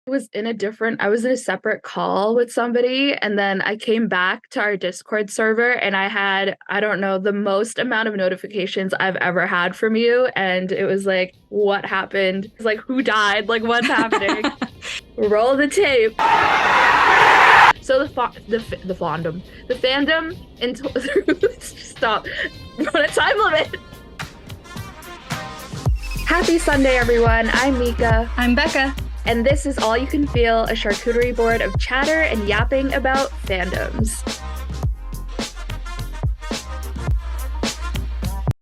I was in a separate call with somebody, and then I came back to our Discord server and I had, I don't know, the most amount of notifications I've ever had from you. And it was like, what happened? It's like, who died? Like, what's happening? Roll the tape. So the fandom into stop. We're on a time limit. Happy Sunday, everyone. I'm Mika. I'm Becca. And this is All You Can Feel, a charcuterie board of chatter and yapping about fandoms.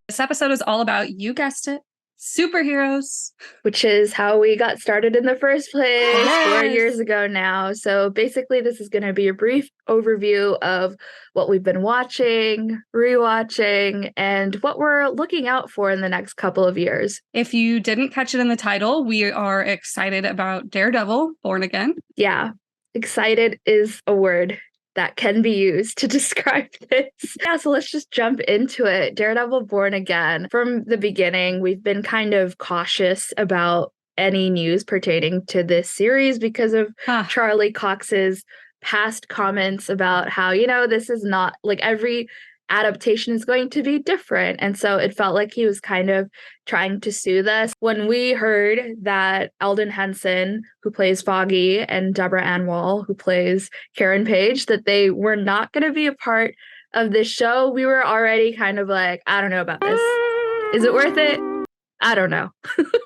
This episode is all about, you guessed it, superheroes. Which is how we got started in the first place Yes. 4 years ago now. So basically, this is going to be a brief overview of what we've been watching, rewatching, and what we're looking out for in the next couple of years. If you didn't catch it in the title, we are excited about Daredevil, Born Again. Yeah, excited is a word that can be used to describe this. Yeah, so let's just jump into it. Daredevil Born Again. From the beginning, we've been kind of cautious about any news pertaining to this series because of Charlie Cox's past comments about how, this is not like every adaptation is going to be different. And so it felt like he was kind of trying to soothe us. When we heard that Eldon Henson, who plays Foggy, and Deborah Ann Wall, who plays Karen Page, that they were not going to be a part of this show, we were already kind of like, I don't know about this. Is it worth it? I don't know.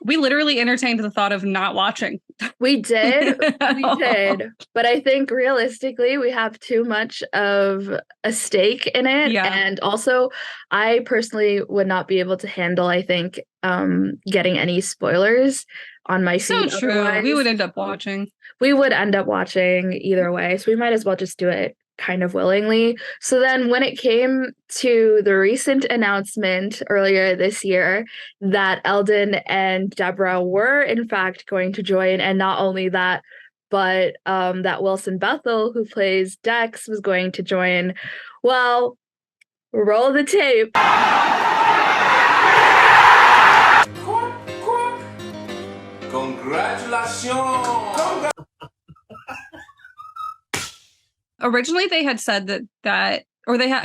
We literally entertained the thought of not watching. We did. We did. But I think realistically, we have too much of a stake in it. Yeah. And also, I personally would not be able to handle, I think, getting any spoilers on my feed. So true. Otherwise, we would end up watching. We would end up watching either way. So we might as well just do it kind of willingly. So then when it came to the recent announcement earlier this year that Eldon and Deborah were in fact going to join, and not only that, but that Wilson Bethel, who plays Dex, was going to join, well, roll the tape. Congratulations! Originally, they had said I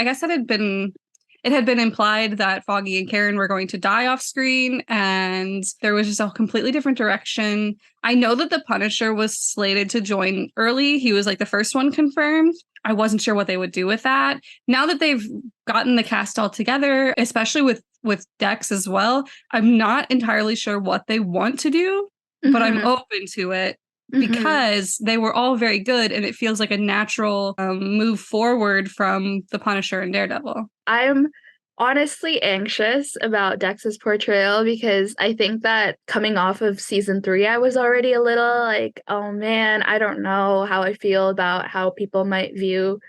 guess it had been implied that Foggy and Karen were going to die off screen, and there was just a completely different direction. I know that the Punisher was slated to join early. He was like the first one confirmed. I wasn't sure what they would do with that. Now that they've gotten the cast all together, especially with Dex as well, I'm not entirely sure what they want to do, but I'm open to it. Because they were all very good, and it feels like a natural move forward from the Punisher and Daredevil. I'm honestly anxious about Dex's portrayal because I think that coming off of season 3, I was already a little like, oh man, I don't know how I feel about how people might view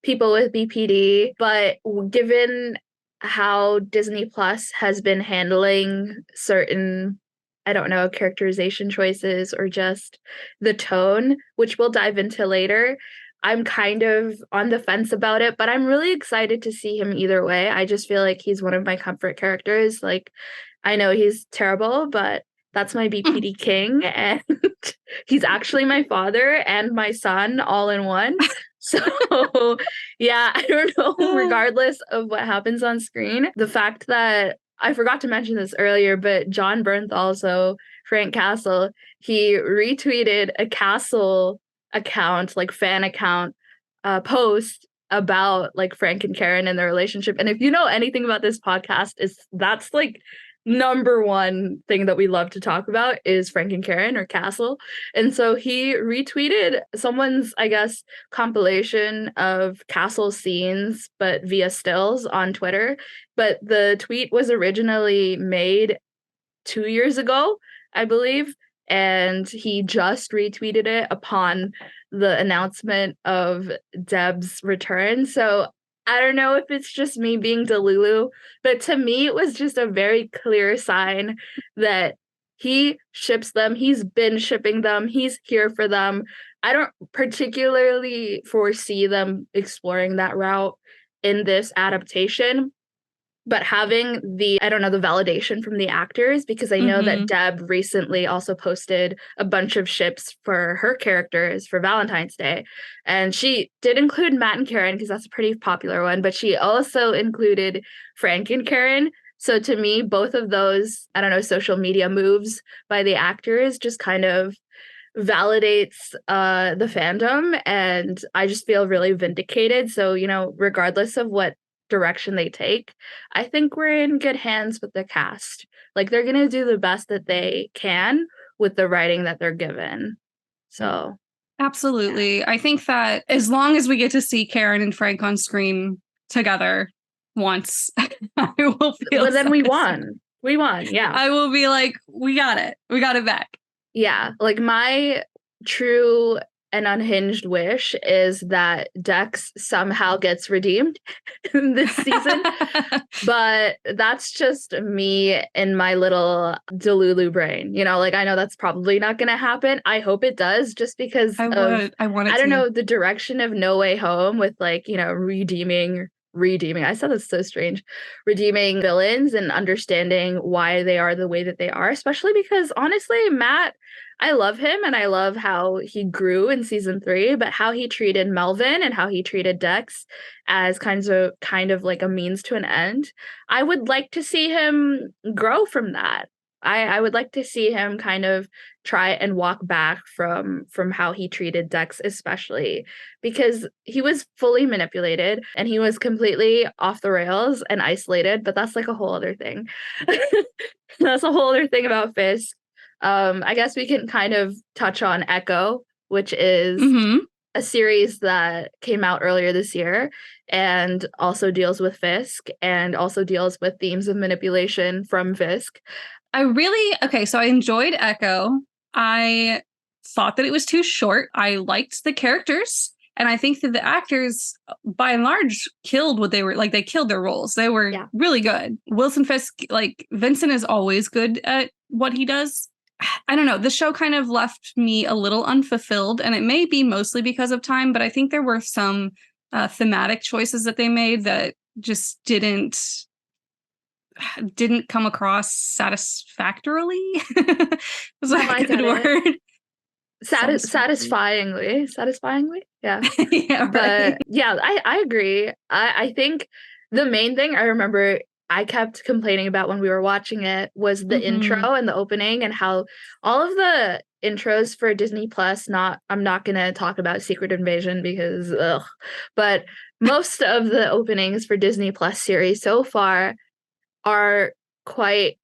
people with BPD. But given how Disney Plus has been handling certain, I don't know, characterization choices or just the tone, which we'll dive into later, I'm kind of on the fence about it, but I'm really excited to see him either way. I just feel like he's one of my comfort characters. Like, I know he's terrible, but that's my BPD king, and he's actually my father and my son all in one. So, yeah, I don't know, regardless of what happens on screen, the fact that I forgot to mention this earlier, but John Bernthal, so Frank Kastle, he retweeted a Kastle account, like fan account, post about like Frank and Karen and their relationship. And if you know anything about this podcast, that's like number one thing that we love to talk about is Frank and Karen or Kastle. And so he retweeted someone's, I guess, compilation of Kastle scenes, but via stills on Twitter. But the tweet was originally made 2 years ago, I believe, and he just retweeted it upon the announcement of Deb's return. So I don't know if it's just me being Delulu, but to me, it was just a very clear sign that he ships them. He's been shipping them. He's here for them. I don't particularly foresee them exploring that route in this adaptation. but having the, I don't know, the validation from the actors, because I know that Deb recently also posted a bunch of ships for her characters for Valentine's Day. And she did include Matt and Karen because that's a pretty popular one, but she also included Frank and Karen. So to me, both of those, I don't know, social media moves by the actors just kind of validates the fandom, and I just feel really vindicated. So, you know, regardless of what direction they take, I think we're in good hands with the cast. Like they're going to do the best that they can with the writing that they're given. So, absolutely. Yeah. I think that as long as we get to see Karen and Frank on screen together once, I will feel well, then we won. We won. Yeah. I will be like, we got it. We got it back. Yeah, like my true and unhinged wish is that Dex somehow gets redeemed in this season. But that's just me in my little Delulu brain. You know, like I know that's probably not going to happen. I hope it does, just because I want it I don't know, the direction of No Way Home with, like, you know, redeeming. I said that's so strange. Redeeming villains and understanding why they are the way that they are, especially because honestly, Matt, I love him and I love how he grew in season 3, but how he treated Melvin and how he treated Dex as kind of like a means to an end. I would like to see him grow from that. I would like to see him kind of try and walk back from how he treated Dex, especially because he was fully manipulated and he was completely off the rails and isolated, but that's like a whole other thing. That's a whole other thing about Fisk. I guess we can kind of touch on Echo, which is a series that came out earlier this year and also deals with Fisk and also deals with themes of manipulation from Fisk. So I enjoyed Echo. I thought that it was too short. I liked the characters, and I think that the actors, by and large, killed what they were, like, they killed their roles. They were really good. Wilson Fisk, like, Vincent is always good at what he does. I don't know. The show kind of left me a little unfulfilled, and it may be mostly because of time, but I think there were some thematic choices that they made that just didn't come across satisfactorily. Was that a good word? Satisfyingly. Yeah. Yeah, right. But yeah, I agree. I think the main thing I remember I kept complaining about when we were watching it was the intro and the opening, and how all of the intros for Disney Plus, I'm not going to talk about Secret Invasion because but most of the openings for Disney Plus series so far are quite,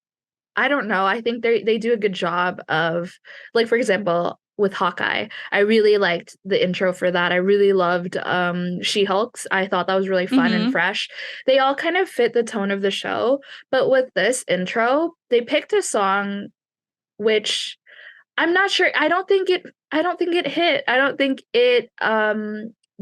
I don't know, I think they do a good job of, like, for example, with Hawkeye, I really liked the intro for that. I really loved She-Hulk's. I thought that was really fun and fresh. They all kind of fit the tone of the show, but with this intro, they picked a song which I'm not sure, I don't think it hit. I don't think it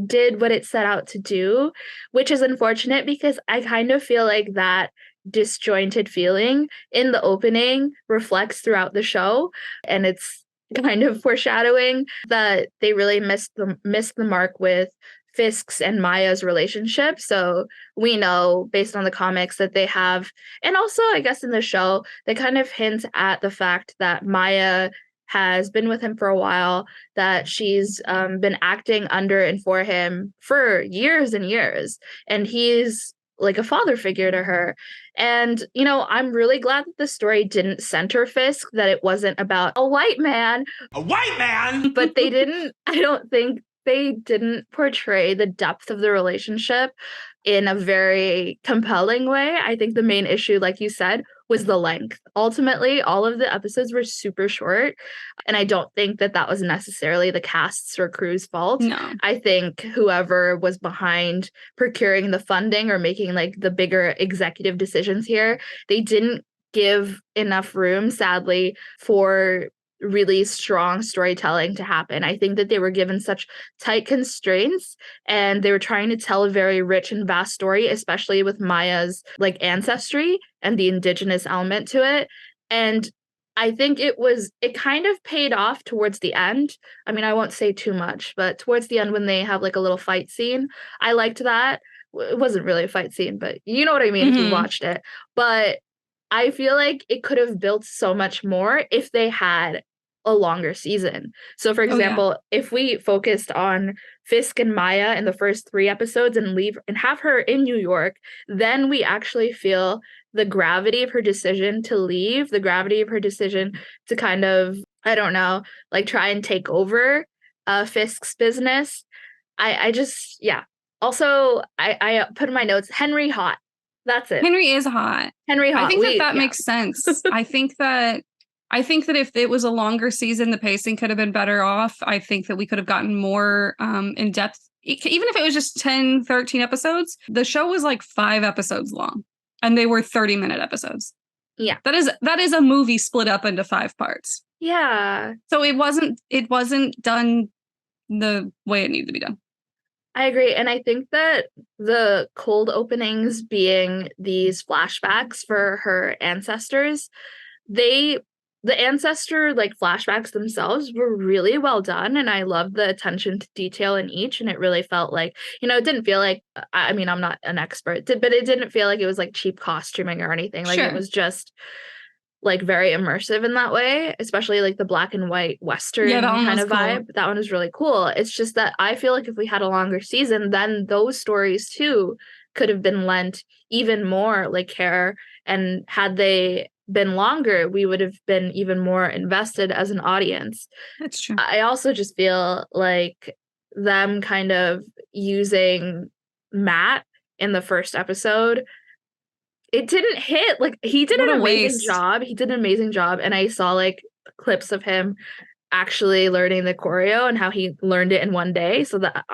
did what it set out to do, which is unfortunate because I kind of feel like that disjointed feeling in the opening reflects throughout the show, and it's kind of foreshadowing that they really missed the mark with Fisk's and Maya's relationship. So we know based on the comics that they have, and also I guess in the show they kind of hint at the fact that Maya has been with him for a while, that she's been acting under and for him for years and years, and he's like a father figure to her. And, you know, I'm really glad that the story didn't center Fisk, that it wasn't about a white man. A white man? But I don't think they didn't portray the depth of the relationship in a very compelling way. I think the main issue, like you said, was the length. Ultimately, all of the episodes were super short, and I don't think that was necessarily the cast's or crew's fault. No. I think whoever was behind procuring the funding or making like the bigger executive decisions here, they didn't give enough room, sadly, for really strong storytelling to happen. I think that they were given such tight constraints, and they were trying to tell a very rich and vast story, especially with Maya's like ancestry and the indigenous element to it. And I think it kind of paid off towards the end. I mean, I won't say too much, but towards the end when they have like a little fight scene, I liked that. it wasn't really a fight scene, but you know what I mean if you Mhm. watched it. But I feel like it could have built so much more if they had a longer season. So, for Oh, yeah. example, if we focused on Fisk and Maya in the first 3 episodes and leave and have her in New York, then we actually feel the gravity of her decision to leave, the gravity of her decision to kind of, I don't know, like try and take over Fisk's business. I just, yeah. Also, I put in my notes, Henry hot. That's it. Henry is hot. Henry I hot. think that makes sense. I think that if it was a longer season, the pacing could have been better off. I think that we could have gotten more in depth. Even if it was just 10, 13 episodes, the show was like 5 episodes long and they were 30-minute episodes. Yeah. That is a movie split up into 5 parts. Yeah. So it wasn't done the way it needed to be done. I agree. And I think that the cold openings being these flashbacks for her ancestors, the ancestor like flashbacks themselves were really well done, and I love the attention to detail in each, and it really felt like, it didn't feel like, I mean, I'm not an expert, but it didn't feel like it was like cheap costuming or anything. Like, Sure. it was just like very immersive in that way, especially like the black and white Western kind of vibe. That one was really cool. It's just that I feel like if we had a longer season, then those stories too could have been lent even more like care. And had they been longer, we would have been even more invested as an audience. That's true. I also just feel like them kind of using Matt in the first episode, it didn't hit. Like, he did What an a amazing waste. job. He did an amazing job. And I saw like clips of him actually learning the choreo and how he learned it in one day. So that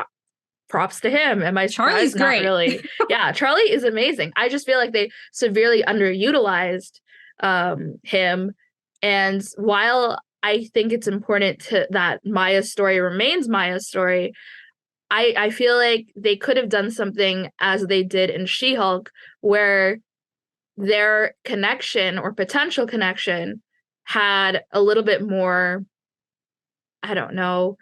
props to him. Am I Charlie's surprised? Not great. really. Yeah, Charlie is amazing. I just feel like they severely underutilized him. And while I think it's important that Maya's story remains Maya's story, I feel like they could have done something as they did in She-Hulk, where their connection or potential connection had a little bit more, I don't know,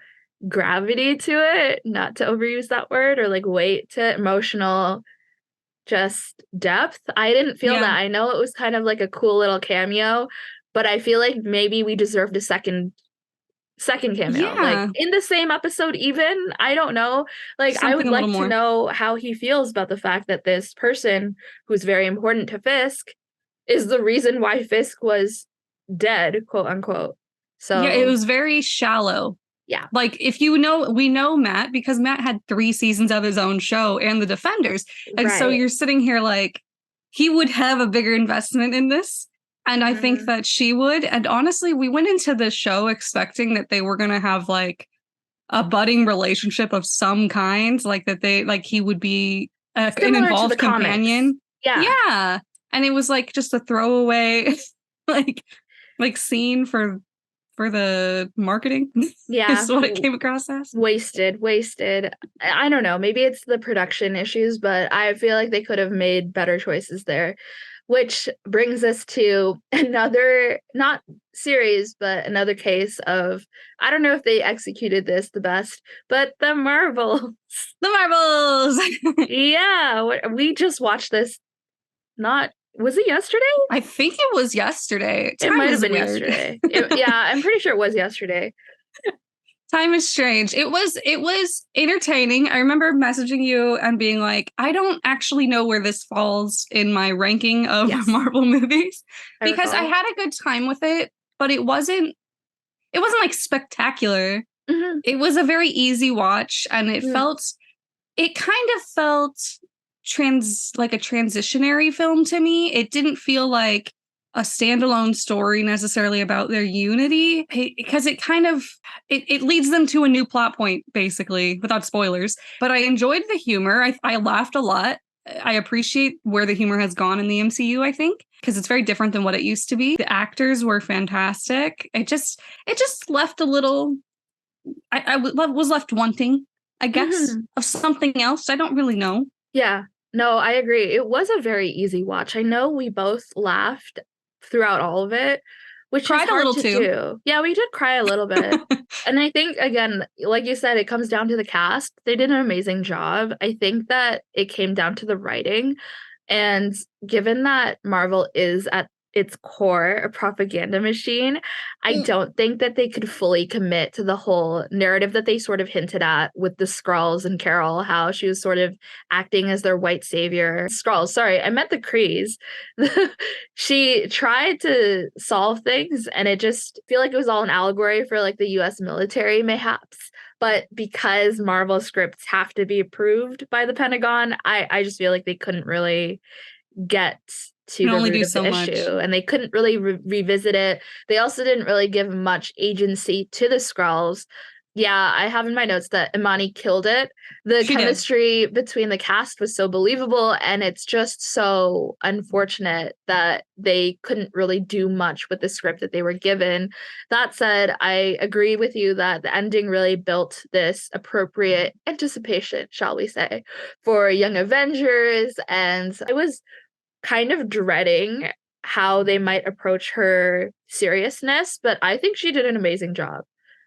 gravity to it, not to overuse that word, or like weight to it, emotional, just depth. I didn't feel that. I know it was kind of like a cool little cameo, but I feel like maybe we deserved a second cameo, like in the same episode even. I don't know, like something I would like to know how he feels about the fact that this person who's very important to Fisk is the reason why Fisk was dead, quote unquote. So yeah, it was very shallow. Yeah. Like, we know Matt because Matt had 3 seasons of his own show and The Defenders. And so you're sitting here like, he would have a bigger investment in this. And I think that she would. And honestly, we went into the show expecting that they were going to have like a budding relationship of some kind, like that he would be an involved companion. Comics. Yeah. And it was like just a throwaway like scene for the marketing. Yeah. Is what it came across as. Wasted. I don't know. Maybe it's the production issues, but I feel like they could have made better choices there. Which brings us to another, not series, but another case of, I don't know if they executed this the best, but the Marvels. The Marvels! Yeah, we just watched this. Was it yesterday? I think it was yesterday. It might have been yesterday. Yeah, I'm pretty sure it was yesterday. Time is strange. It was entertaining. I remember messaging you and being like, I don't actually know where this falls in my ranking of Marvel movies, because I had a good time with it, but it wasn't like spectacular. Mm-hmm. It was a very easy watch, and it kind of felt like a transitionary film to me. It didn't feel like a standalone story necessarily about their unity, because it kind of it leads them to a new plot point, basically, without spoilers. But I enjoyed the humor. I laughed a lot. I appreciate where the humor has gone in the MCU, I think, because it's very different than what it used to be. The actors were fantastic. It just left a little, I was left wanting, I guess, of something else. I don't really know. Yeah, no, I agree. It was a very easy watch. I know we both laughed throughout all of it, which is Cried a hard little to too. do. Yeah, we did cry a little bit. And I think, again, like you said, it comes down to the cast. They did an amazing job. I think that it came down to the writing. And given that Marvel is at its core a propaganda machine, I don't think that they could fully commit to the whole narrative that they sort of hinted at with the Skrulls and Carol, how she was sort of acting as their white savior. Skrulls, sorry, I meant the Krees. She tried to solve things, and it just feel like it was all an allegory for like the US military, mayhaps. But because Marvel scripts have to be approved by the Pentagon, I just feel like they couldn't really get to Can the only root do of so the much. issue, and they couldn't really revisit it. They also didn't really give much agency to the Skrulls. Yeah, I have in my notes that Imani killed it. The She did. chemistry between the cast was so believable, and it's just so unfortunate that they couldn't really do much with the script that they were given. That said, I agree with you that the ending really built this appropriate anticipation, shall we say, for Young Avengers, and I was kind of dreading how they might approach her seriousness, but I think she did an amazing job.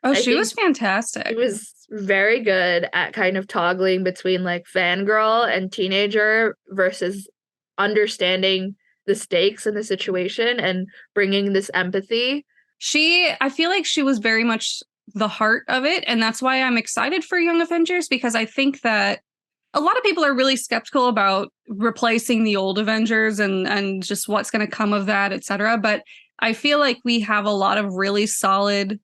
Oh, I she think was fantastic. she was very good at kind of toggling between like fangirl and teenager versus understanding the stakes in the situation and bringing this empathy. I feel like she was very much the heart of it. And that's why I'm excited for Young Avengers, because I think that a lot of people are really skeptical about replacing the old Avengers and just what's going to come of that, etc. But I feel like we have a lot of really solid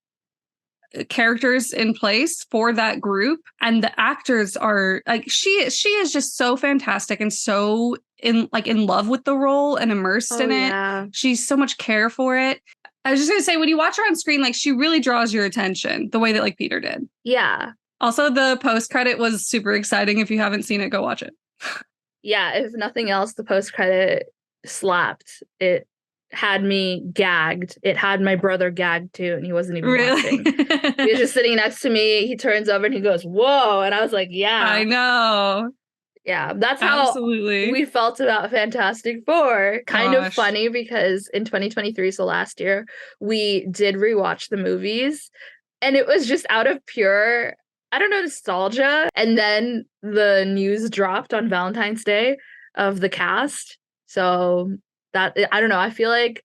characters in place for that group, and the actors are like she is just so fantastic and so in love with the role and immersed in it. Yeah. She's so much care for it. I was just gonna say, when you watch her on screen, like she really draws your attention the way that like Peter did. Yeah. Also, the post credit was super exciting. If you haven't seen it, go watch it. Yeah, if nothing else, the post credit slapped. It had me gagged. It had my brother gagged too, and he wasn't even watching. He was just sitting next to me. He turns over and he goes, "Whoa!" And I was like, "Yeah, I know. yeah." That's how Absolutely. we felt about Fantastic Four. Kind of Gosh. funny because in 2023, so last year, we did rewatch the movies, and it was just out of pure, I don't know, nostalgia. And then the news dropped on Valentine's Day of the cast. So that, I don't know, I feel like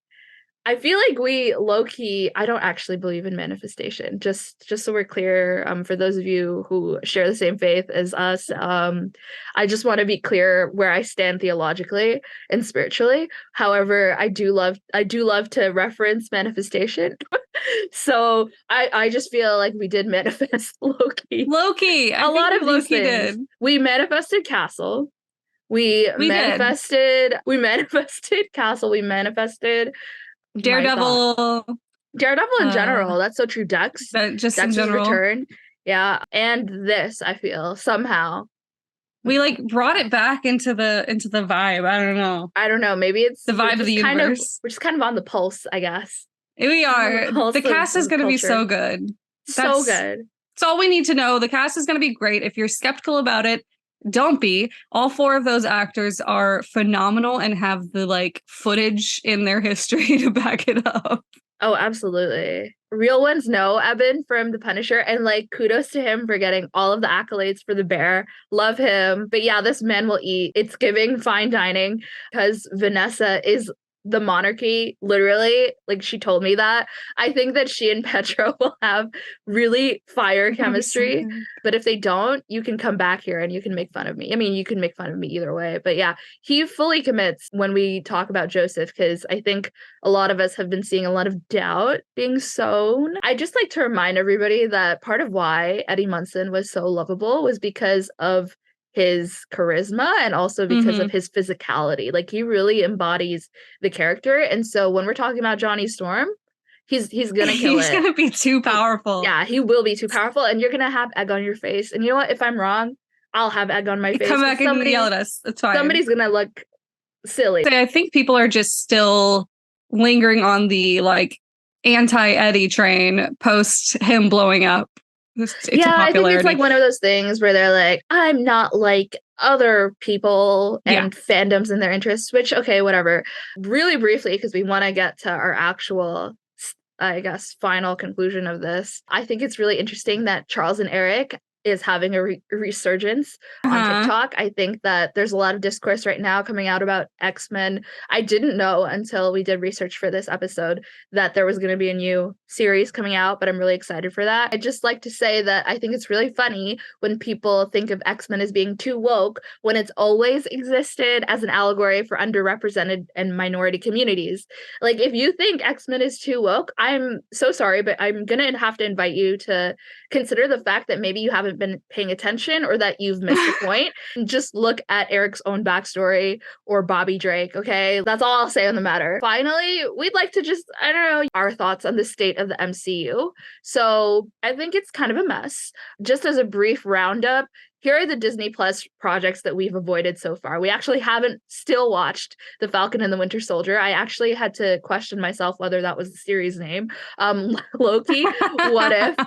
we low-key, I don't actually believe in manifestation. Just so we're clear, for those of you who share the same faith as us, I just want to be clear where I stand theologically and spiritually. However, I do love to reference manifestation. So I just feel like we did manifest Loki. Loki. A lot of these Loki things. did. We manifested Castle. We manifested Castle. We manifested Daredevil. Daredevil in general. That's so true. Just in Dex's general. return. Yeah. And this, I feel, somehow. We like brought it back into the vibe. I don't know. Maybe it's the vibe of the universe. We're just kind of on the pulse, I guess. We are. The cast is going to be so good. So good. That's all we need to know. The cast is going to be great. If you're skeptical about it, don't be. All four of those actors are phenomenal and have the like footage in their history to back it up. Oh, absolutely. Real ones know Eben from The Punisher, and like kudos to him for getting all of the accolades for The Bear. Love him. But yeah, this man will eat. It's giving fine dining because Vanessa is the monarchy, literally. Like, she told me that. I think that she and Petro will have really fire chemistry. But if they don't, you can come back here and you can make fun of me. I mean, you can make fun of me either way. But yeah, he fully commits when we talk about Joseph, because I think a lot of us have been seeing a lot of doubt being sown. I just like to remind everybody that part of why Eddie Munson was so lovable was because of his charisma and also because of his physicality. Like, he really embodies the character. And so when we're talking about Johnny Storm, he's gonna kill He's gonna be too powerful. Yeah, he will be too powerful, and you're gonna have egg on your face. And you know what? If I'm wrong, I'll have egg on my face. Come back and yell at us. It's fine. Somebody's gonna look silly. I think people are just still lingering on the like anti-Eddie train post him blowing up. It's I think it's like one of those things where they're like, I'm not like other people and fandoms and their interests, which, okay, whatever. Really briefly, because we want to get to our actual I guess, final conclusion of this. I think it's really interesting that Charles and Eric is having a resurgence on TikTok. I think that there's a lot of discourse right now coming out about X-Men. I didn't know until we did research for this episode that there was going to be a new series coming out, but I'm really excited for that. I'd just like to say that I think it's really funny when people think of X-Men as being too woke when it's always existed as an allegory for underrepresented and minority communities. Like, if you think X-Men is too woke, I'm so sorry, but I'm going to have to invite you to consider the fact that maybe you haven't been paying attention or that you've missed the point. Just look at Eric's own backstory or Bobby Drake, okay? That's all I'll say on the matter. Finally, we'd like to just, I don't know, our thoughts on the state of the MCU. So I think it's kind of a mess. Just as a brief roundup, here are the Disney Plus projects that we've avoided so far. We actually haven't still watched The Falcon and the Winter Soldier. I actually had to question myself whether that was the series name. Loki, What If?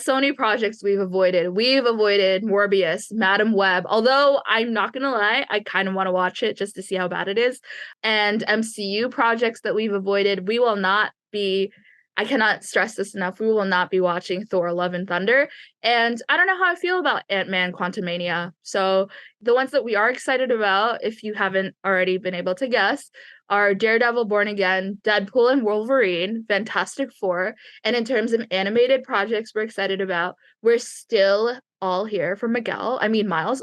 Sony projects we've avoided. We've avoided Morbius, Madam Web. Although I'm not going to lie, I kind of want to watch it just to see how bad it is. And MCU projects that we've avoided, we will not be... I cannot stress this enough. We will not be watching Thor: Love and Thunder. And I don't know how I feel about Ant-Man Quantumania. So the ones that we are excited about, if you haven't already been able to guess, are Daredevil, Born Again, Deadpool and Wolverine, Fantastic Four. And in terms of animated projects we're excited about, we're still all here for Miles.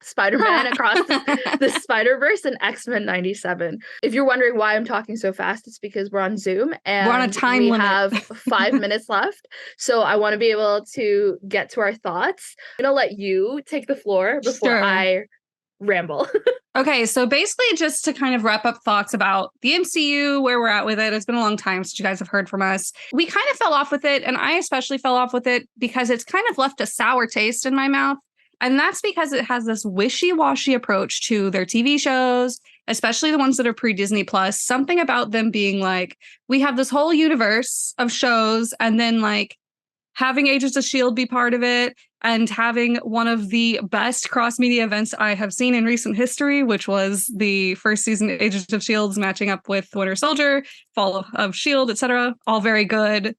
Spider-Man Across the Spider-Verse and X-Men 97. If you're wondering why I'm talking so fast, it's because we're on Zoom and we're on a time limit. Have 5 minutes left. So I want to be able to get to our thoughts. I'm going to let you take the floor before I ramble. Okay, so basically just to kind of wrap up thoughts about the MCU, where we're at with it. It's been a long time since you guys have heard from us. We kind of fell off with it, and I especially fell off with it because it's kind of left a sour taste in my mouth. And that's because it has this wishy-washy approach to their TV shows, especially the ones that are pre-Disney Plus. Something about them being like, we have this whole universe of shows, and then like having Agents of S.H.I.E.L.D. be part of it, and having one of the best cross-media events I have seen in recent history, which was the first season of Agents of S.H.I.E.L.D.'s matching up with Winter Soldier, Fall of S.H.I.E.L.D., etc. All very good.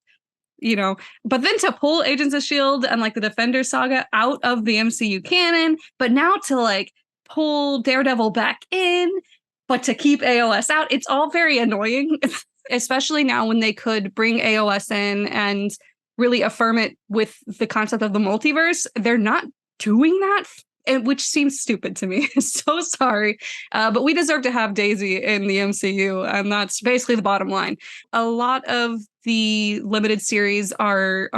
But then to pull Agents of S.H.I.E.L.D. and like the Defender saga out of the MCU canon, but now to like pull Daredevil back in, but to keep AOS out, it's all very annoying, especially now when they could bring AOS in and really affirm it with the concept of the multiverse. They're not doing that, which seems stupid to me. So sorry. But we deserve to have Daisy in the MCU, and that's basically the bottom line. A lot of the limited series are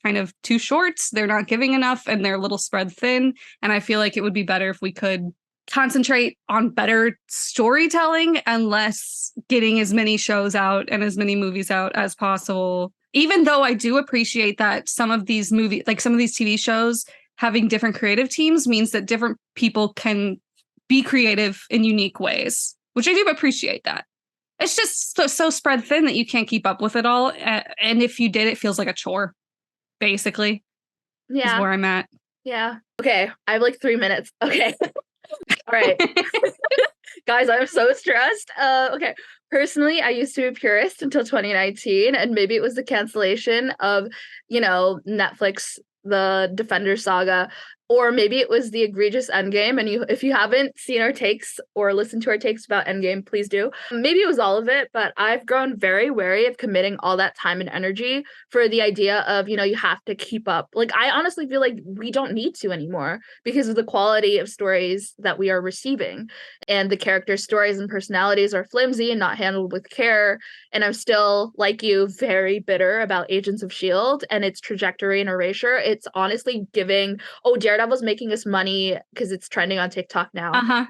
kind of too short. They're not giving enough, and they're a little spread thin. And I feel like it would be better if we could concentrate on better storytelling and less getting as many shows out and as many movies out as possible. Even though I do appreciate that some of these movies, like some of these TV shows, having different creative teams means that different people can be creative in unique ways, which I do appreciate that. It's just so spread thin that you can't keep up with it all. And if you did, it feels like a chore, basically. Yeah. Is where I'm at. Yeah. Okay. I have like 3 minutes. Okay. All right. Guys, I'm so stressed. Okay. Personally, I used to be a purist until 2019, and maybe it was the cancellation of, Netflix, the Defender saga, or maybe it was the egregious Endgame. And if you haven't seen our takes or listened to our takes about Endgame, please do. Maybe it was all of it, but I've grown very wary of committing all that time and energy for the idea of, you have to keep up. Like, I honestly feel like we don't need to anymore because of the quality of stories that we are receiving. And the characters' stories and personalities are flimsy and not handled with care. And I'm still, like you, very bitter about Agents of S.H.I.E.L.D. and its trajectory and erasure. It's honestly giving, Daredevil's making us money because it's trending on TikTok now.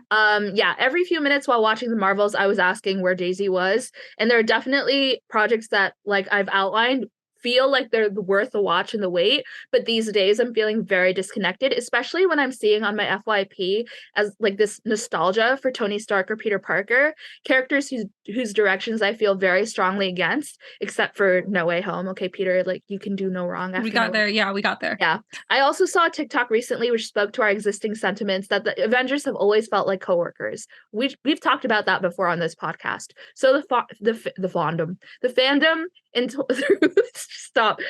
Yeah, every few minutes while watching the Marvels, I was asking where Daisy was. And there are definitely projects that, like I've outlined, feel like they're worth the watch and the wait. But these days I'm feeling very disconnected, especially when I'm seeing on my FYP as like this nostalgia for Tony Stark or Peter Parker, characters whose directions I feel very strongly against, except for No Way Home. Okay, Peter, like you can do no wrong after we got No there. Yeah, we got there. Yeah. I also saw a TikTok recently which spoke to our existing sentiments that the Avengers have always felt like coworkers. We've talked about that before on this podcast. So the fandom into stop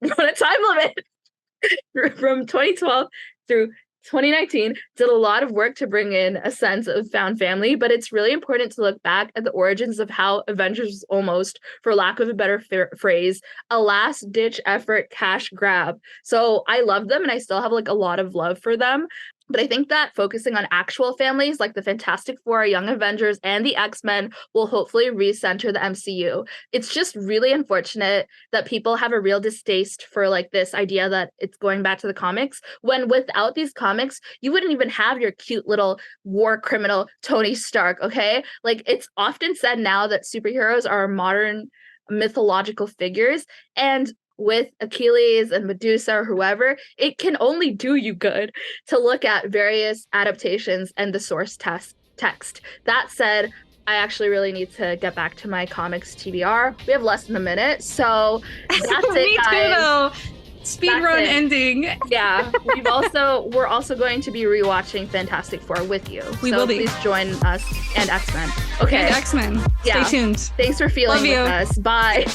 on a time limit from 2012 through 2019 did a lot of work to bring in a sense of found family, but it's really important to look back at the origins of how Avengers was almost, for lack of a better phrase, a last-ditch effort cash grab. So I love them and I still have like a lot of love for them. But I think that focusing on actual families like the Fantastic Four, Young Avengers, and the X-Men will hopefully recenter the MCU. It's just really unfortunate that people have a real distaste for like this idea that it's going back to the comics, when without these comics, you wouldn't even have your cute little war criminal Tony Stark, okay? Like, it's often said now that superheroes are modern mythological figures, and with Achilles and Medusa or whoever, it can only do you good to look at various adaptations and the source text. That said, I actually really need to get back to my comics TBR. We have less than a minute, so that's it, guys. Speedrun ending. Yeah, we're also going to be rewatching Fantastic Four with you. We will be. Please join us and X-Men. Okay. And X-Men. Yeah. Stay tuned. Thanks for feeling with us. Bye.